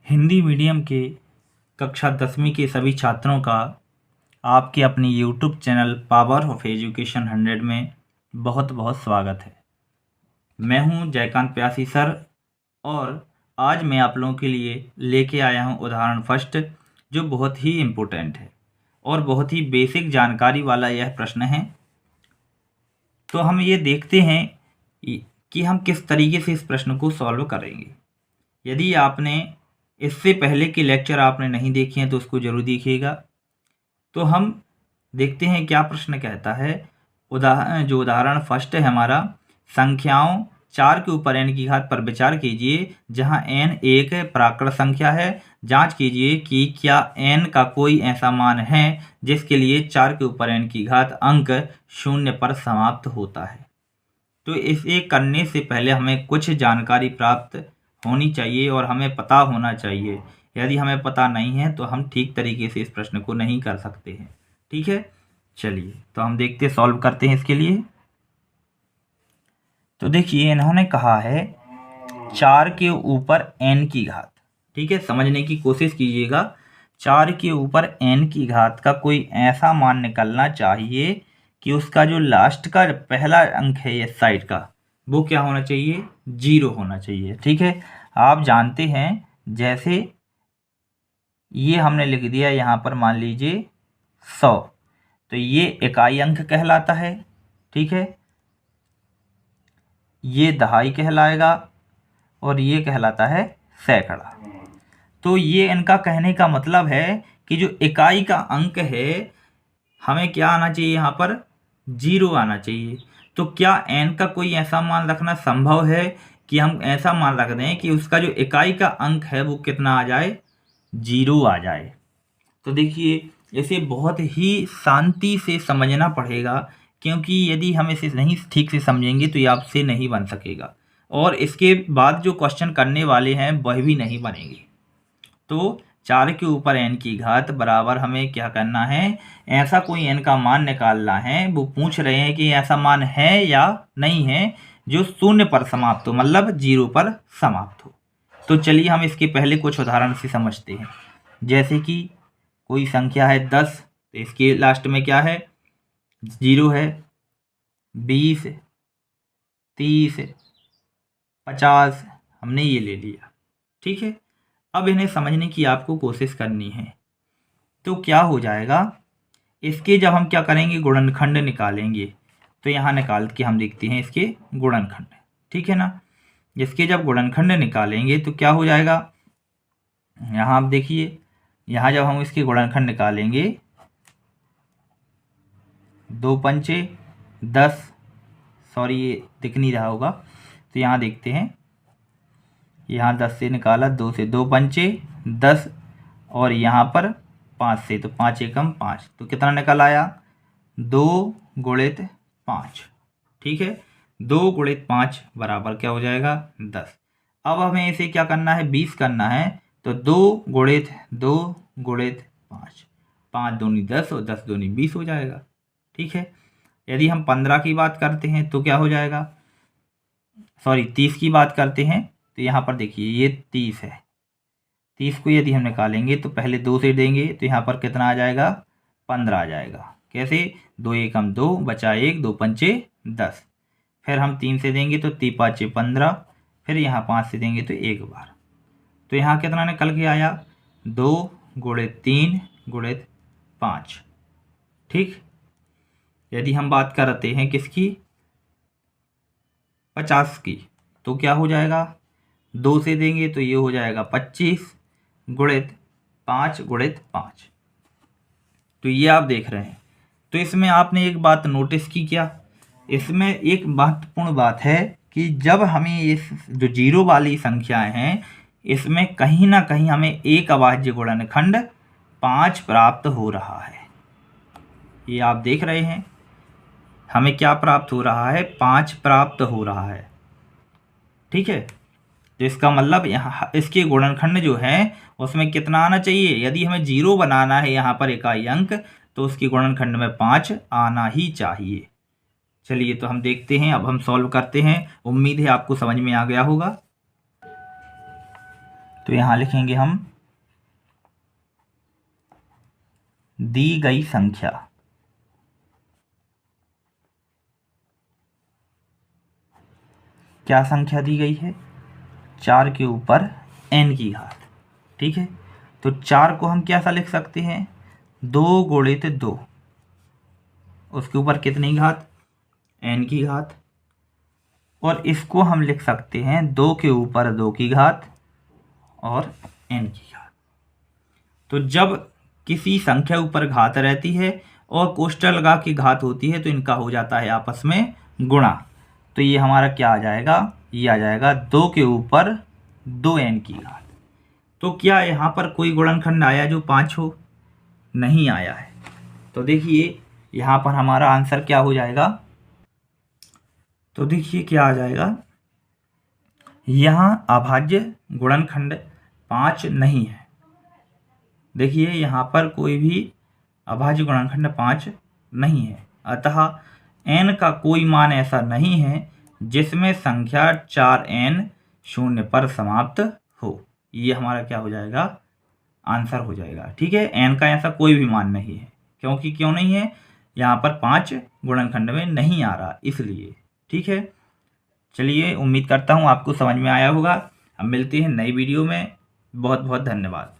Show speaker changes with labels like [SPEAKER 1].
[SPEAKER 1] Hindi medium के कक्षा 10वीं के सभी छात्रों का आपके अपनी YouTube channel power of education 100 में बहुत बहुत स्वागत है। मैं हूं जयकांत प्यासी सर और आज मैं आप लोगों के लिए लेके आया हूं उदाहरण फर्स्ट, जो बहुत ही इम्पोर्टेंट है और बहुत ही बेसिक जानकारी वाला यह प्रश्न है। तो हम ये देखते हैं कि हम किस तरीके से इस प्रश्न को सॉल्व करेंगे। यदि आपने इससे पहले के लेक्चर आपने नहीं देखे हैं तो उसको जरूर देखिएगा। तो हम देखते हैं क्या प्रश्न कहता है। जो उदाहरण फर्स्ट है हमारा, संख्याओं 4 के ऊपर n की घात पर विचार कीजिए जहां n एक प्राकृत संख्या है। जांच कीजिए कि क्या n का कोई ऐसा मान है जिसके लिए 4 के ऊपर n की घात अंक 0 पर समाप्त होता है। तो इसे करने से पहले हमें कुछ जानकारी प्राप्त होनी चाहिए और हमें पता होना चाहिए। यदि हमें पता नहीं है तो हम ठीक तरीके से इस प्रश्न को नहीं कर सकते हैं। ठीक है, चलिए तो हम देखते सॉल्व करते हैं इसके लिए। तो देखिए इन्होंने कहा है 4 के ऊपर n की घात। ठीक है, समझने की कोशिश कीजिएगा। 4 के ऊपर n की घात का कोई ऐसा मान निकलना चाहिए कि उसका जो लास्ट का पहला अंक है इस साइड का, वो क्या होना चाहिए, 0 होना चाहिए। ठीक है, आप जानते हैं जैसे ये हमने लिख दिया यहाँ पर, मान लीजिए 100, तो ये इकाई अंक कहलाता है। ठीक है, ये दहाई कहलाएगा और ये कहलाता है सैकड़ा। तो ये इनका कहने का मतलब है कि जो इकाई का अंक है हमें क्या आना चाहिए, यहाँ पर 0 आना चाहिए। तो क्या n का कोई ऐसा मान रखना संभव है कि हम ऐसा मान रख दें कि उसका जो इकाई का अंक है वो कितना आ जाए, 0 आ जाए। तो देखिए इसे बहुत ही शांति से समझना पड़ेगा, क्योंकि यदि हम इसे नहीं ठीक से समझेंगे तो ये आपसे नहीं बन सकेगा और इसके बाद जो क्वेश्चन करने वाले हैं वह भी नहीं बनेंगे। तो 4 के ऊपर n की घात बराबर हमें क्या करना है, ऐसा कोई n का मान निकालना है। वो पूछ रहे हैं कि ऐसा मान है या नहीं है जो 0 पर समाप्त हो, मतलब 0 पर समाप्त हो। तो चलिए हम इसके पहले कुछ उदाहरण से समझते हैं। जैसे कि कोई संख्या है 10, तो इसके लास्ट में क्या है, 0 है। 20, 30, 50 हमने ये ले लिया। ठीक है, अब इन्हें समझने की आपको कोशिश करनी है। तो क्या हो जाएगा, इसके जब हम क्या करेंगे, गुणनखंड निकालेंगे। तो यहाँ निकाल के हम देखते हैं इसके गुणनखंड। ठीक है ना, इसके जब गुणनखंड निकालेंगे तो क्या हो जाएगा, यहाँ आप देखिए, यहाँ जब हम इसके गुणनखंड निकालेंगे, 2 पंचे 10, सॉरी ये दिख नहीं रहा होगा, तो यहाँ देखते हैं, यहाँ 10 से निकाला, 2 से, 2 पंचे 10 और यहाँ पर 5 से, तो 5 एकम 5, तो कितना निकल आया, 2 गुणित 5। ठीक है, 2 गुणित 5 बराबर क्या हो जाएगा, 10। अब हमें इसे क्या करना है, 20 करना है। तो 2 गुणित 2 गुणित 5, 5 दूनी 10 और 10 दूनी 20 हो जाएगा। ठीक है, यदि हम 15 की बात करते हैं तो क्या हो जाएगा, सॉरी 30 की बात करते हैं, तो यहाँ पर देखिए ये 30 है। 30 को यदि हम निकालेंगे तो पहले 2 से देंगे तो यहाँ पर कितना आ जाएगा, 15 आ जाएगा। कैसे, 2 एकम 2 बचा 1, 2 पंचे 10। फिर हम 3 से देंगे तो 3 पाँचे 15, फिर यहाँ 5 से देंगे तो 1 बार। तो यहाँ कितना निकल के आया, 2 गुणित 3 गुणित 5। ठीक, यदि हम बात करते हैं किसकी, 50 की, तो क्या हो जाएगा, 2 से देंगे तो ये हो जाएगा 25 गुणित 5 गुणित 5। तो ये आप देख रहे हैं। तो इसमें आपने एक बात नोटिस की क्या, इसमें एक महत्वपूर्ण बात है कि जब हमें इस जो 0 वाली संख्याएं हैं इसमें कहीं ना कहीं हमें एक अभाज्य गुणनखंड 5 प्राप्त हो रहा है। ये आप देख रहे हैं, हमें क्या प्राप्त हो रहा है, 5 प्राप्त हो रहा है। ठीक है, तो इसका मतलब यहाँ इसके गुणनखंड जो है उसमें कितना आना चाहिए, यदि हमें 0 बनाना है यहाँ पर इकाई अंक, तो उसके गुणनखंड में 5 आना ही चाहिए। चलिए तो हम देखते हैं, अब हम सॉल्व करते हैं। उम्मीद है आपको समझ में आ गया होगा। तो यहाँ लिखेंगे हम दी गई संख्या क्या संख्या दी गई है, 4 के ऊपर n की घात। ठीक है, तो 4 को हम क्या सा लिख सकते हैं, 2 गुणित 2, उसके ऊपर कितनी घात, n की घात, और इसको हम लिख सकते हैं 2 के ऊपर 2 की घात और n की घात। तो जब किसी संख्या ऊपर घात रहती है और कोष्ठक लगा के घात होती है तो इनका हो जाता है आपस में गुणा। तो ये हमारा क्या आ जाएगा, ये आ जाएगा 2 के ऊपर 2n की घात। तो क्या यहाँ पर कोई गुणनखंड आया जो 5 हो, नहीं आया है। तो देखिए यहाँ पर हमारा आंसर क्या हो जाएगा, तो देखिए क्या आ जाएगा, यहाँ अभाज्य गुणनखंड 5 नहीं है। देखिए यहाँ पर कोई भी अभाज्य गुणनखंड 5 नहीं है, अतः n का कोई मान ऐसा नहीं है जिसमें संख्या 4n शून्य पर समाप्त हो। ये हमारा क्या हो जाएगा, आंसर हो जाएगा। ठीक है, n का ऐसा कोई भी मान नहीं है, क्योंकि क्यों नहीं है, यहाँ पर 5 गुणनखंड में नहीं आ रहा इसलिए। ठीक है, चलिए उम्मीद करता हूँ आपको समझ में आया होगा। अब मिलते हैं नई वीडियो में, बहुत बहुत धन्यवाद।